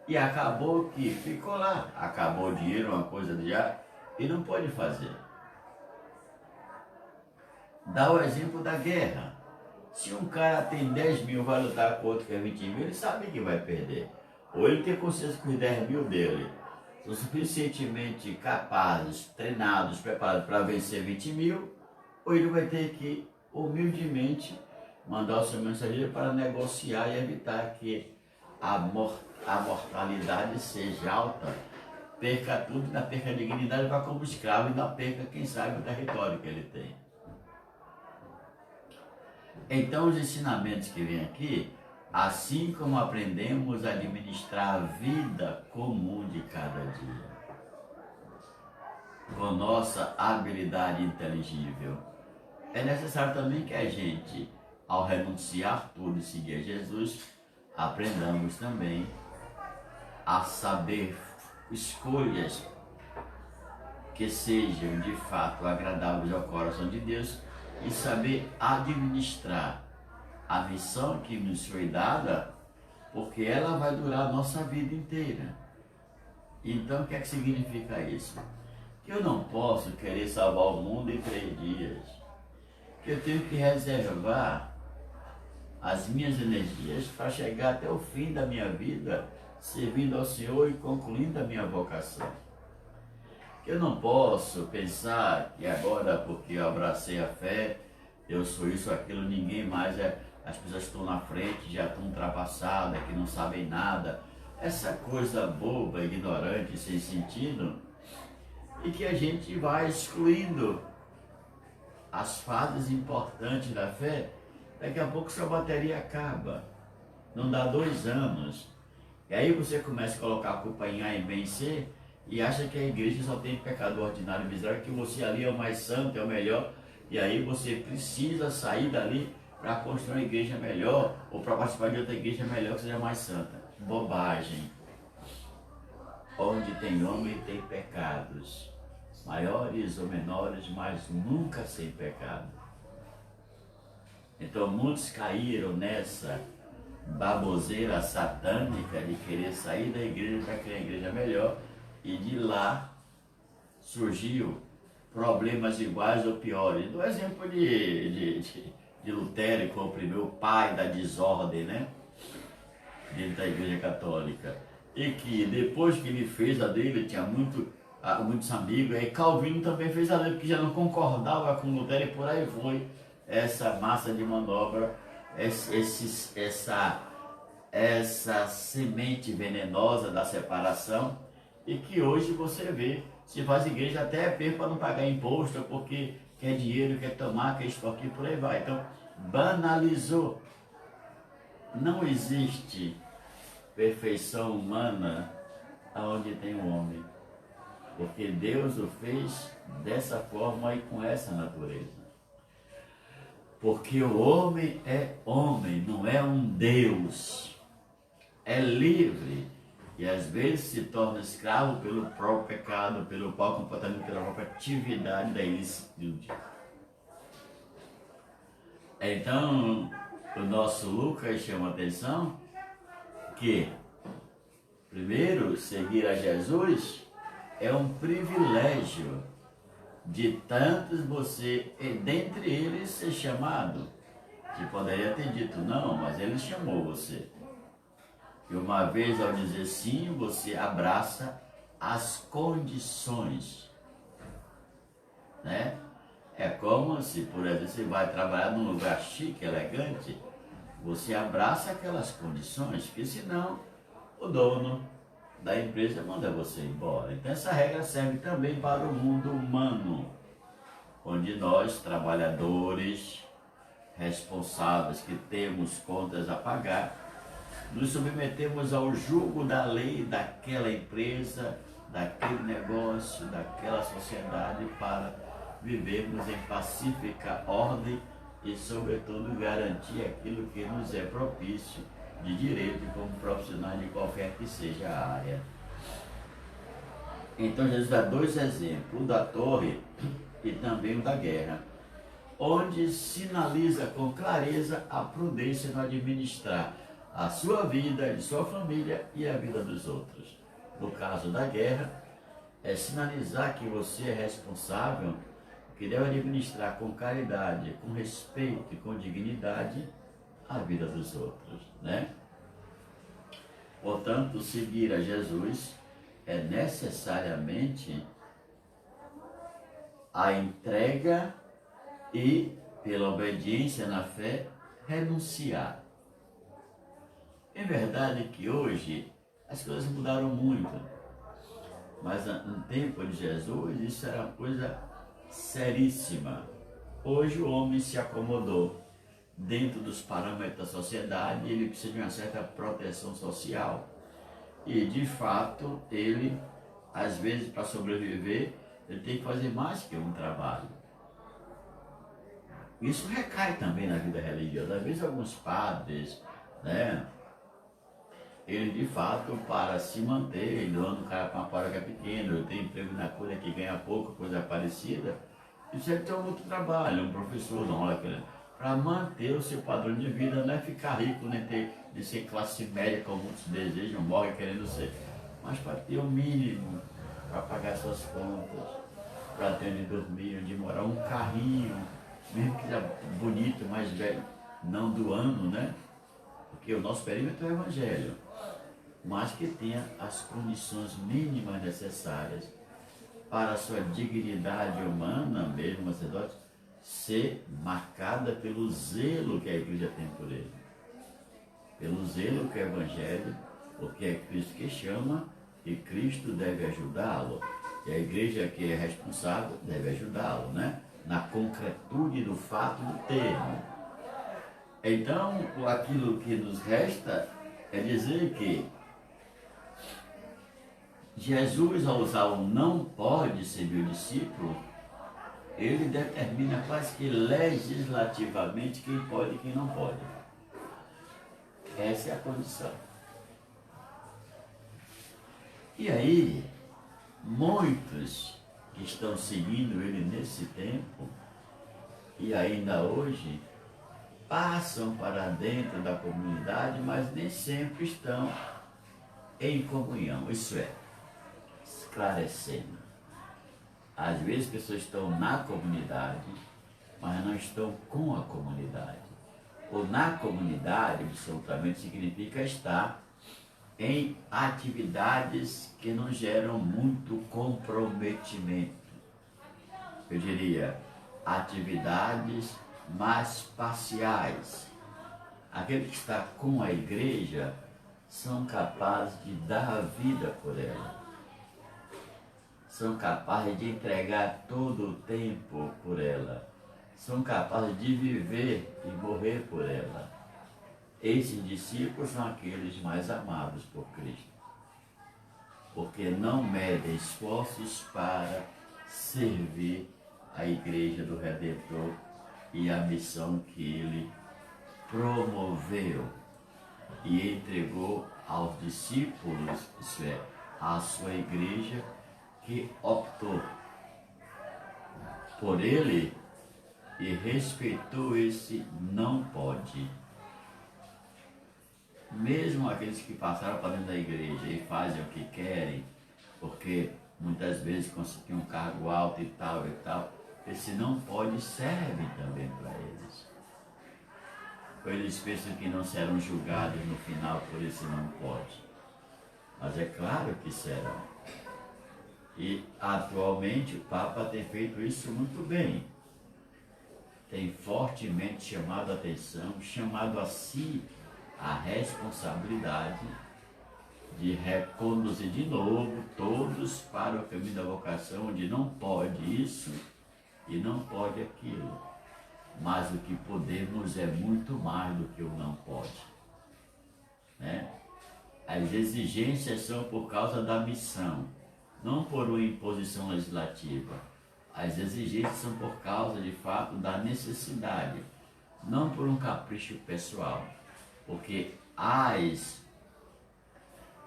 e acabou que ficou lá. Acabou o dinheiro, uma coisa já, e não pode fazer. Dá o exemplo da guerra. Se um cara tem 10 mil, vai lutar com outro que é 20 mil, ele sabe que vai perder. Ou ele tem consciência que os 10 mil dele são suficientemente capazes, treinados, preparados para vencer 20 mil, ou ele vai ter que, humildemente, mandar o seu mensageiro para negociar e evitar que a mortalidade seja alta, perca tudo, ainda perca a dignidade, vá como escravo e ainda perca, quem sabe, o território que ele tem. Então, os ensinamentos que vêm aqui, assim como aprendemos a administrar a vida comum de cada dia, com nossa habilidade inteligível, é necessário também que a gente, ao renunciar tudo e seguir a Jesus, aprendamos também a saber escolhas que sejam de fato agradáveis ao coração de Deus e saber administrar a missão que nos foi dada, porque ela vai durar a nossa vida inteira. Então, o que é que significa isso? Que eu não posso querer salvar o mundo em 3 dias. Que eu tenho que reservar as minhas energias para chegar até o fim da minha vida, servindo ao Senhor e concluindo a minha vocação. Que eu não posso pensar que agora, porque eu abracei a fé, eu sou isso, aquilo, ninguém mais é. As pessoas estão na frente, já estão ultrapassadas, que não sabem nada. Essa coisa boba, ignorante, sem sentido, e que a gente vai excluindo as fases importantes da fé. Daqui a pouco sua bateria acaba, não dá 2 anos. E aí você começa a colocar a culpa em A e B e C, e acha que a igreja só tem pecador ordinário e miserável, que você ali é o mais santo, é o melhor, e aí você precisa sair dali para construir uma igreja melhor, ou para participar de outra igreja melhor que seja mais santa. Bobagem. Onde tem homem tem pecados, maiores ou menores, mas nunca sem pecado. Então muitos caíram nessa baboseira satânica de querer sair da igreja para criar uma igreja melhor, e de lá surgiu problemas iguais ou piores. Do exemplo de Lutero, que foi o primeiro pai da desordem, né, dentro da igreja católica, e que depois que ele fez a dele, tinha muitos amigos, e Calvino também fez a dele, porque já não concordava com Lutero, e por aí foi essa massa de manobra, essa semente venenosa da separação, e que hoje você vê, se faz igreja até para não pagar imposto, porque quer dinheiro, quer tomar, quer extorquir, por aí vai. Então, banalizou. Não existe perfeição humana onde tem um homem, porque Deus o fez dessa forma e com essa natureza. Porque o homem é homem, não é um Deus. É livre. E às vezes se torna escravo pelo próprio pecado, pelo próprio comportamento, pela própria atividade da ilicitude. Então, o nosso Lucas chama a atenção que, primeiro, seguir a Jesus é um privilégio de tantos você, e dentre eles, ser chamado. Você poderia ter dito não, mas ele chamou você. E uma vez ao dizer sim, você abraça as condições, né? É como se, por exemplo, você vai trabalhar num lugar chique, elegante, você abraça aquelas condições, porque senão o dono da empresa manda você embora. Então essa regra serve também para o mundo humano, onde nós, trabalhadores responsáveis que temos contas a pagar, nos submetemos ao jugo da lei daquela empresa, daquele negócio, daquela sociedade para vivermos em pacífica ordem e, sobretudo, garantir aquilo que nos é propício de direito como profissional de qualquer que seja a área. Então Jesus dá dois exemplos, o da torre e também o da guerra, onde sinaliza com clareza a prudência no administrar a sua vida, de sua família e a vida dos outros. No caso da guerra, é sinalizar que você é responsável, que deve administrar com caridade, com respeito e com dignidade a vida dos outros, né? Portanto, seguir a Jesus é necessariamente a entrega e, pela obediência na fé, renunciar. É verdade que hoje as coisas mudaram muito, mas no tempo de Jesus isso era uma coisa seríssima. Hoje o homem se acomodou dentro dos parâmetros da sociedade e ele precisa de uma certa proteção social. E de fato ele, às vezes, para sobreviver, ele tem que fazer mais que um trabalho. Isso recai também na vida religiosa. Às vezes alguns padres, né, ele de fato, para se manter, doando o cara para uma paróquia pequena, ele tem emprego na cura que ganha pouco, coisa parecida, isso ele tem muito trabalho, um professor, não olha, para manter o seu padrão de vida, não é ficar rico, nem ter de ser classe média, como muitos desejam, morrem querendo ser, mas para ter o mínimo, para pagar suas contas, para ter onde dormir, onde morar, um carrinho, mesmo que seja bonito, mais velho, não do ano, né? Porque o nosso perímetro é o Evangelho, mas que tenha as condições mínimas necessárias para a sua dignidade humana, mesmo sacerdote, ser marcada pelo zelo que a igreja tem por ele, pelo zelo que é o Evangelho, porque é Cristo que chama e Cristo deve ajudá-lo, e a igreja que é responsável deve ajudá-lo, né? Na concretude do fato do termo. Então, aquilo que nos resta é dizer que Jesus, ao usar o não pode ser meu discípulo, ele determina quase que legislativamente quem pode e quem não pode. Essa é a condição. E aí, muitos que estão seguindo ele nesse tempo, e ainda hoje, passam para dentro da comunidade, mas nem sempre estão em comunhão, isso é, esclarecendo. Às vezes as pessoas estão na comunidade, mas não estão com a comunidade. Ou na comunidade, absolutamente, significa estar em atividades que não geram muito comprometimento. Eu diria, atividades mais parciais. Aquele que está com a igreja são capazes de dar a vida por ela. São capazes de entregar todo o tempo por ela. São capazes de viver e morrer por ela. Esses discípulos são aqueles mais amados por Cristo, porque não medem esforços para servir a igreja do Redentor e a missão que ele promoveu e entregou aos discípulos, isso é, à sua igreja, que optou por ele e respeitou esse não pode. Mesmo aqueles que passaram para dentro da igreja e fazem o que querem, porque muitas vezes conseguir um cargo alto e tal, esse não pode serve também para eles. Eles pensam que não serão julgados no final por esse não pode. Mas é claro que serão. E atualmente o Papa tem feito isso muito bem. Tem fortemente chamado a atenção, chamado a si a responsabilidade de reconduzir de novo todos para o caminho da vocação, onde não pode isso e não pode aquilo. Mas o que podemos é muito mais do que o não pode. Né? As exigências são por causa da missão, não por uma imposição legislativa. As exigências são por causa, de fato, da necessidade, não por um capricho pessoal. Porque as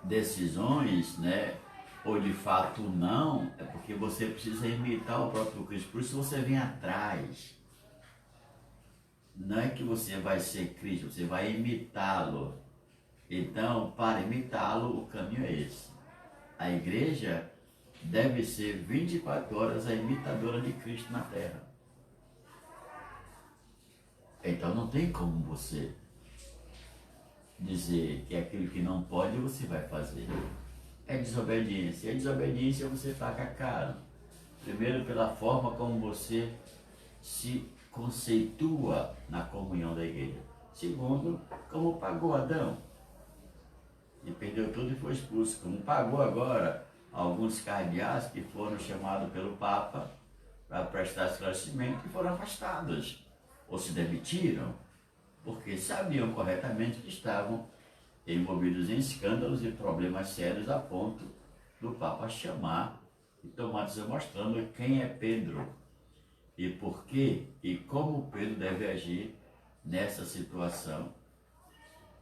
decisões, né, ou de fato não, é porque você precisa imitar o próprio Cristo. Por isso você vem atrás. Não é que você vai ser Cristo, você vai imitá-lo. Então, para imitá-lo, o caminho é esse. A igreja deve ser 24 horas a imitadora de Cristo na terra. Então não tem como você dizer que aquilo que não pode você vai fazer. É desobediência. E a desobediência você paga caro. Primeiro pela forma como você se conceitua na comunhão da igreja. Segundo, como pagou Adão. E perdeu tudo e foi expulso. Como pagou agora alguns cardeais que foram chamados pelo Papa para prestar esclarecimento e foram afastados. Ou se demitiram, porque sabiam corretamente que estavam envolvidos em escândalos e problemas sérios a ponto do Papa chamar e tomar decisão mostrando quem é Pedro e por quê e como Pedro deve agir nessa situação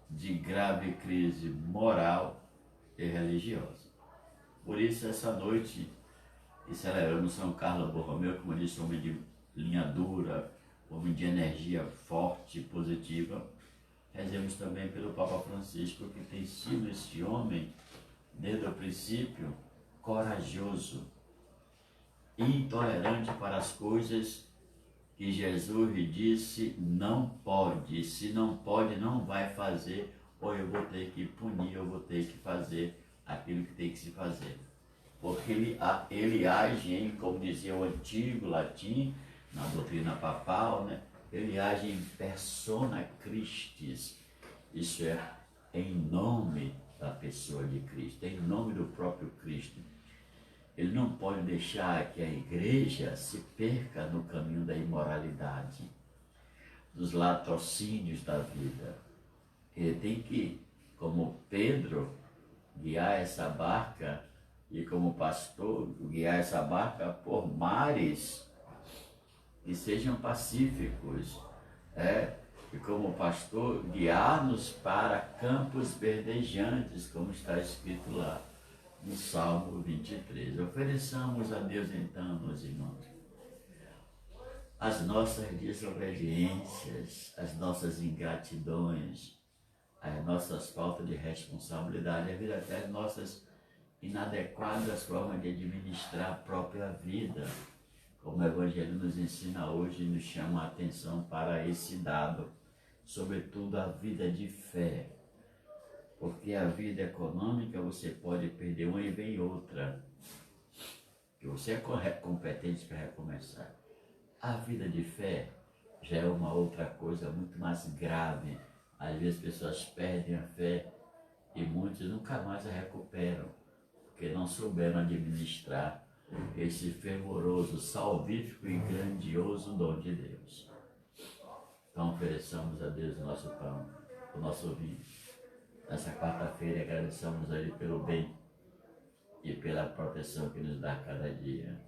de grave crise moral e religiosa. Por isso, essa noite, e celebramos São Carlos Borromeu, como eu disse, homem de linha dura, homem de energia forte e positiva, rezemos também pelo Papa Francisco, que tem sido esse homem, desde o princípio, corajoso, intolerante para as coisas que Jesus lhe disse não pode. Se não pode, não vai fazer, ou eu vou ter que punir, eu vou ter que fazer aquilo que tem que se fazer. Porque ele age em, como dizia o antigo latim, na doutrina papal, né? Ele age em persona Christis, isso é, em nome da pessoa de Cristo, em nome do próprio Cristo. Ele não pode deixar que a igreja se perca no caminho da imoralidade, dos latrocínios da vida. Ele tem que, como Pedro, guiar essa barca e como pastor, guiar essa barca por mares que sejam pacíficos, e como pastor, guiar-nos para campos verdejantes, como está escrito lá no Salmo 23. Ofereçamos a Deus então, meus irmãos, as nossas desobediências, as nossas ingratidões, as nossas faltas de responsabilidade, às vezes até as nossas inadequadas formas de administrar a própria vida, como o Evangelho nos ensina hoje e nos chama a atenção para esse dado, sobretudo a vida de fé. Porque a vida econômica você pode perder uma e vem outra, que você é competente para recomeçar. A vida de fé já é uma outra coisa muito mais grave. Às vezes as pessoas perdem a fé e muitos nunca mais a recuperam, porque não souberam administrar esse fervoroso, salvífico e grandioso dom de Deus. Então ofereçamos a Deus o nosso pão, o nosso vinho. Nessa quarta-feira agradecemos a Ele pelo bem e pela proteção que nos dá cada dia.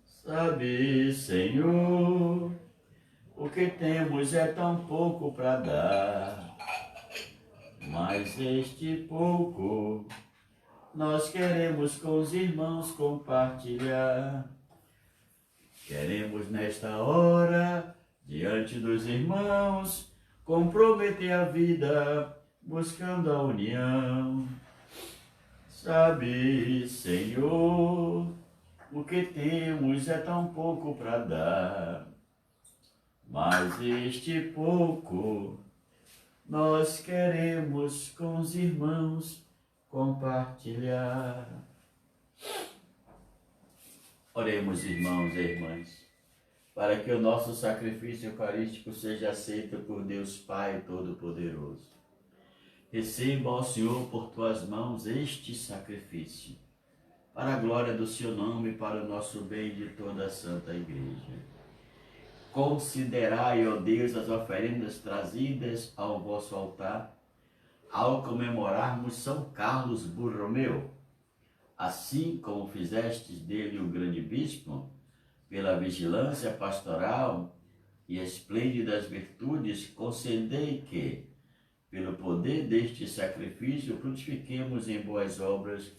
Sabe, Senhor, o que temos é tão pouco para dar, mas este pouco nós queremos com os irmãos compartilhar. Queremos nesta hora, diante dos irmãos, comprometer a vida, buscando a união. Sabe, Senhor, o que temos é tão pouco para dar, mas este pouco nós queremos com os irmãos compartilhar. Oremos, irmãos e irmãs, para que o nosso sacrifício eucarístico seja aceito por Deus Pai Todo-Poderoso. Receba, ó Senhor, por tuas mãos este sacrifício, para a glória do seu nome e para o nosso bem de toda a Santa Igreja. Considerai, ó Deus, as oferendas trazidas ao vosso altar, ao comemorarmos São Carlos Borromeu, assim como fizestes dele o grande bispo, pela vigilância pastoral e esplêndidas virtudes, concedei que, pelo poder deste sacrifício, frutifiquemos em boas obras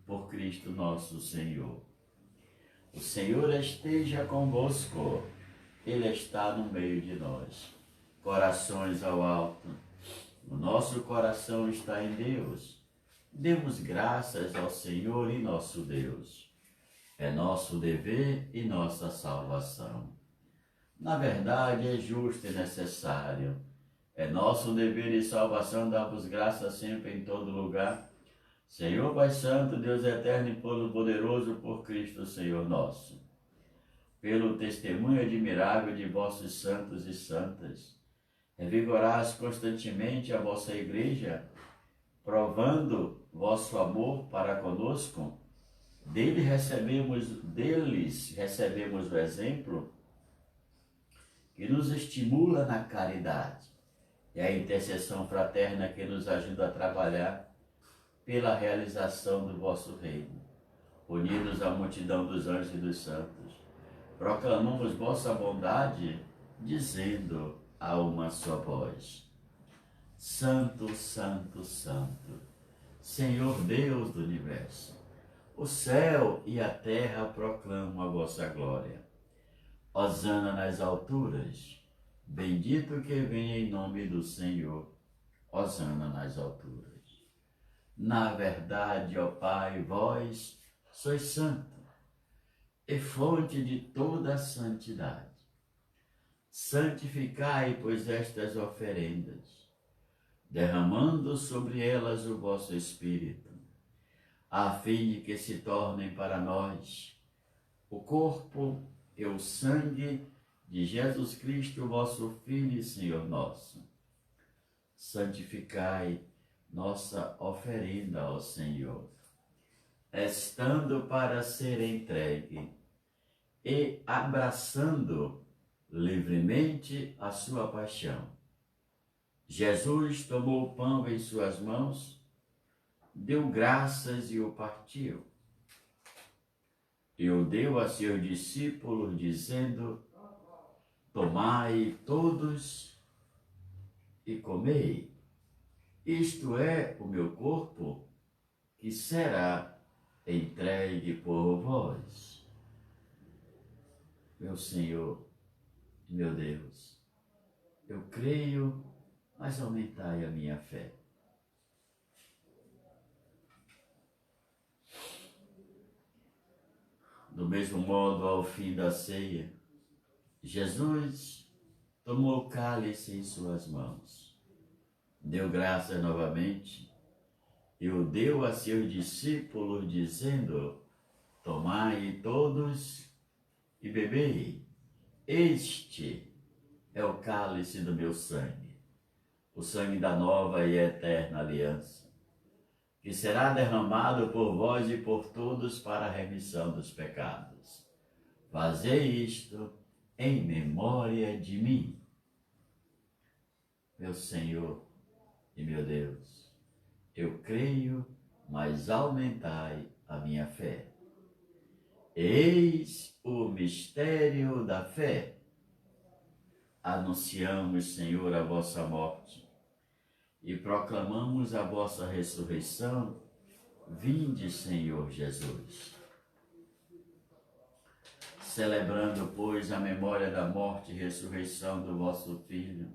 por Cristo nosso Senhor. O Senhor esteja convosco, Ele está no meio de nós. Corações ao alto, o nosso coração está em Deus. Demos graças ao Senhor e nosso Deus. É nosso dever e nossa salvação. Na verdade, é justo e necessário. É nosso dever e salvação dar-vos graças sempre em todo lugar. Senhor Pai Santo, Deus eterno e todo-poderoso, por Cristo Senhor nosso. Pelo testemunho admirável de vossos santos e santas, revigorais constantemente a vossa Igreja, provando vosso amor para conosco. Deles recebemos o exemplo que nos estimula na caridade e a intercessão fraterna que nos ajuda a trabalhar pela realização do vosso reino. Unidos à multidão dos anjos e dos santos, proclamamos vossa bondade, dizendo a uma só voz: Santo, Santo, Santo, Senhor Deus do Universo, o céu e a terra proclamam a vossa glória. Hosana nas alturas, bendito que vem em nome do Senhor. Hosana nas alturas. Na verdade, ó Pai, vós sois santo e fonte de toda a santidade. Santificai, pois, estas oferendas, derramando sobre elas o vosso Espírito, a fim de que se tornem para nós o corpo e o sangue de Jesus Cristo, vosso Filho e Senhor nosso. Santificai nossa oferenda ao Senhor, estando para ser entregue e abraçando livremente a sua paixão. Jesus tomou o pão em suas mãos, deu graças e o partiu. E o deu a seus discípulos, dizendo: tomai todos e comei. Isto é o meu corpo, que será entregue por vós. Meu Senhor, meu Deus, eu creio, mas aumentai a minha fé. Do mesmo modo, ao fim da ceia, Jesus tomou o cálice em suas mãos, deu graças novamente e o deu a seus discípulos, dizendo: tomai todos e bebei. Este é o cálice do meu sangue, o sangue da nova e eterna aliança, que será derramado por vós e por todos para a remissão dos pecados. Fazei isto em memória de mim. Meu Senhor e meu Deus, eu creio, mas aumentai a minha fé. Eis o mistério da fé. Anunciamos, Senhor, a vossa morte e proclamamos a vossa ressurreição. Vinde, Senhor Jesus. Celebrando, pois, a memória da morte e ressurreição do vosso Filho,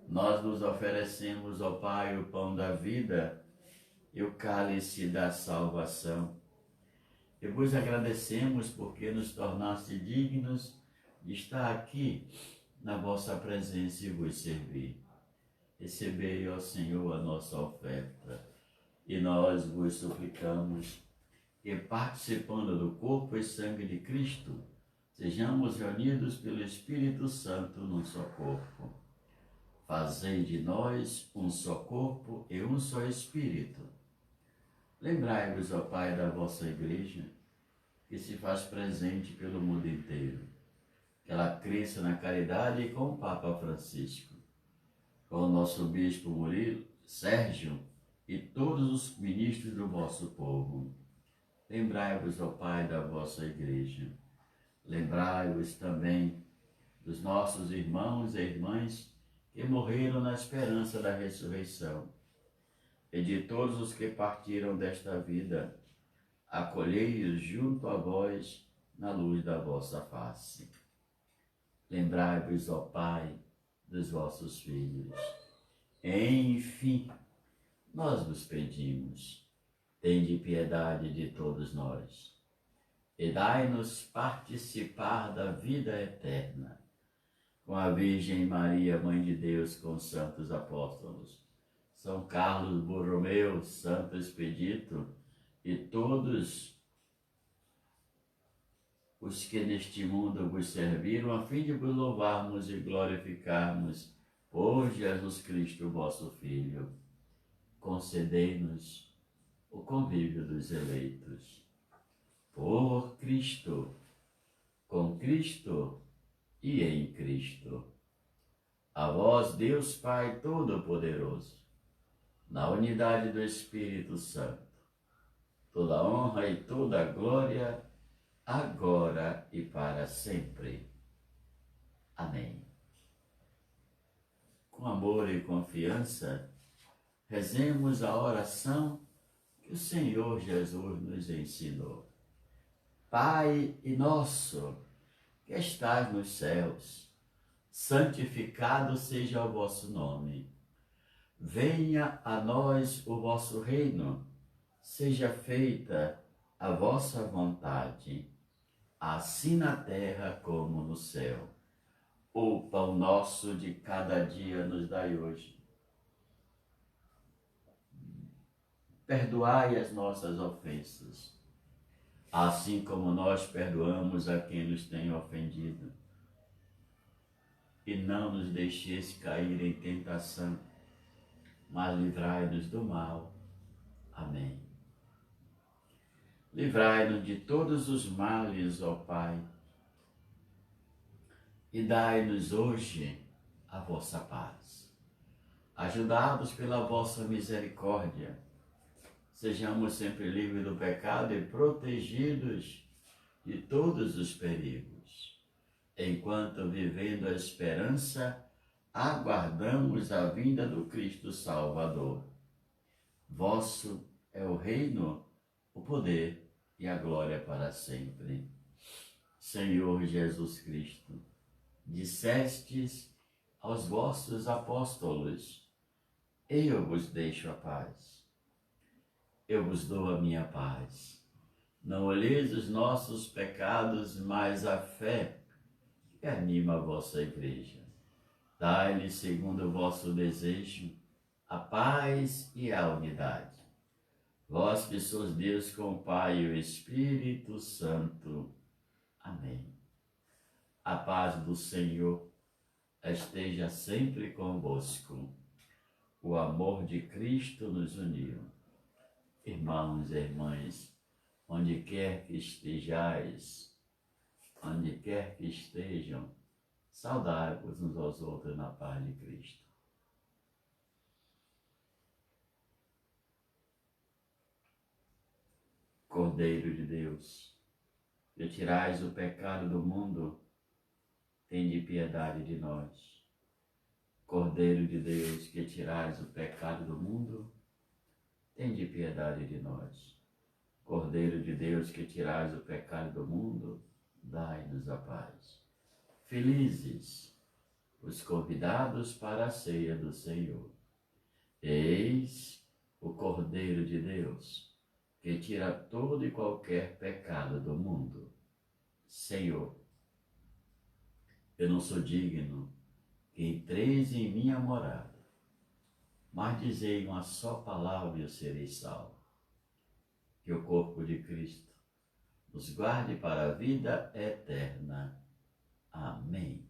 nós nos oferecemos, ó Pai, o pão da vida e o cálice da salvação. E vos agradecemos porque nos tornaste dignos de estar aqui na vossa presença e vos servir. Recebei, ó Senhor, a nossa oferta, e nós vos suplicamos que, participando do corpo e sangue de Cristo, sejamos reunidos pelo Espírito Santo num só corpo. Fazei de nós um só corpo e um só Espírito. Lembrai-vos, ó Pai, da vossa Igreja, que se faz presente pelo mundo inteiro, que ela cresça na caridade com o Papa Francisco, com o nosso Bispo Murilo, Sérgio e todos os ministros do vosso povo. Lembrai-vos, ó Pai, da vossa Igreja. Lembrai-vos também dos nossos irmãos e irmãs que morreram na esperança da ressurreição, e de todos os que partiram desta vida, acolhei-os junto a vós na luz da vossa face. Lembrai-vos, ó Pai, dos vossos filhos. Enfim, nós vos pedimos, tende piedade de todos nós, e dai-nos participar da vida eterna, com a Virgem Maria, Mãe de Deus, com os santos apóstolos, São Carlos Borromeu, Santo Expedito, e todos os que neste mundo vos serviram, a fim de vos louvarmos e glorificarmos por Jesus Cristo, vosso Filho. Concedei-nos o convívio dos eleitos. Por Cristo, com Cristo e em Cristo. A vós, Deus Pai Todo-Poderoso, na unidade do Espírito Santo, toda honra e toda glória, agora e para sempre. Amém. Com amor e confiança, rezemos a oração que o Senhor Jesus nos ensinou. Pai nosso, que estás nos céus, santificado seja o vosso nome. Venha a nós o vosso reino, seja feita a vossa vontade, assim na terra como no céu. O pão nosso de cada dia nos dai hoje. Perdoai as nossas ofensas, assim como nós perdoamos a quem nos tem ofendido. E não nos deixeis cair em tentação, mas livrai-nos do mal. Amém. Livrai-nos de todos os males, ó Pai, e dai-nos hoje a vossa paz. Ajudados pela vossa misericórdia, sejamos sempre livres do pecado e protegidos de todos os perigos, enquanto, vivendo a esperança, aguardamos a vinda do Cristo Salvador. Vosso é o reino, o poder e a glória para sempre. Senhor Jesus Cristo, dissestes aos vossos apóstolos: eu vos deixo a paz. Eu vos dou a minha paz. Não olheis os nossos pecados, mas a fé que anima a vossa Igreja. Dai-lhe, segundo o vosso desejo, a paz e a unidade. Vós que sois Deus com o Pai e o Espírito Santo. Amém. A paz do Senhor esteja sempre convosco. O amor de Cristo nos uniu. Irmãos e irmãs, onde quer que estejais, onde quer que estejam, saudai-vos uns aos outros na paz de Cristo. Cordeiro de Deus, que tirais o pecado do mundo, tende piedade de nós. Cordeiro de Deus, que tirais o pecado do mundo, tende piedade de nós. Cordeiro de Deus, que tirais o pecado do mundo, dai-nos a paz. Felizes os convidados para a ceia do Senhor. Eis o Cordeiro de Deus, que tira todo e qualquer pecado do mundo. Senhor, eu não sou digno que entreis em minha morada, mas dizei uma só palavra e eu serei salvo. Que o corpo de Cristo nos guarde para a vida eterna. Amém.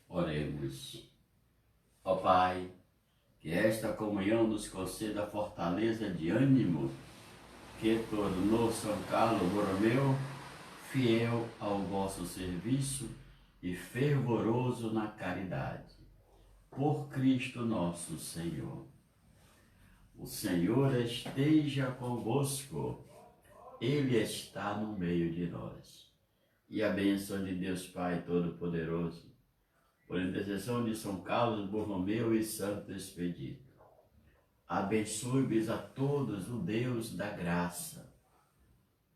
Oremos. Ó Pai, que esta comunhão nos conceda a fortaleza de ânimo que tornou São Carlos Borromeu fiel ao vosso serviço e fervoroso na caridade. Por Cristo nosso Senhor. O Senhor esteja convosco, Ele está no meio de nós. E a bênção de Deus Pai Todo-Poderoso, por intercessão de São Carlos Borromeu e Santo Expedito, abençoe-vos a todos o Deus da graça,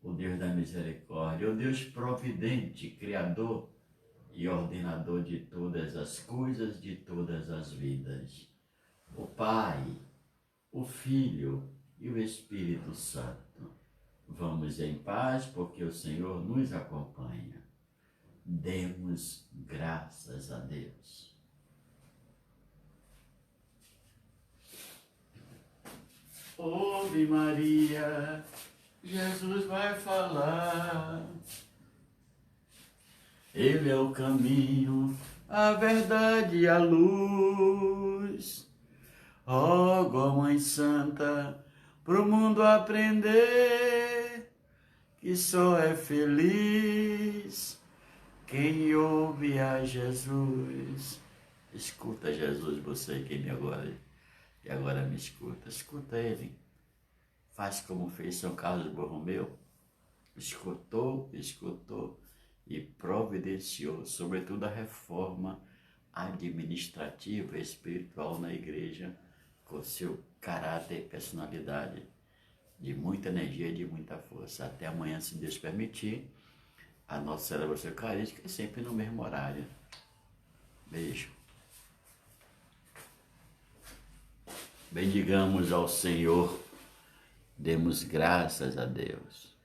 o Deus da misericórdia, o Deus providente, Criador e ordenador de todas as coisas, de todas as vidas. O Pai, o Filho e o Espírito Santo. Vamos em paz, porque o Senhor nos acompanha. Demos graças a Deus. Ouve Maria, Jesus vai falar. Ele é o caminho, a verdade e a luz. Ó, Mãe Santa, pro mundo aprender que só é feliz quem ouve a Jesus. Escuta Jesus, você que me agora e agora me escuta. Escuta ele. Faz como fez São Carlos Borromeu. Escutou e providenciou, sobretudo, a reforma administrativa e espiritual na igreja, com seu caráter e personalidade de muita energia e de muita força. Até amanhã, se Deus permitir, a nossa celebração eucarística é sempre no mesmo horário. Beijo. Bendigamos ao Senhor, demos graças a Deus.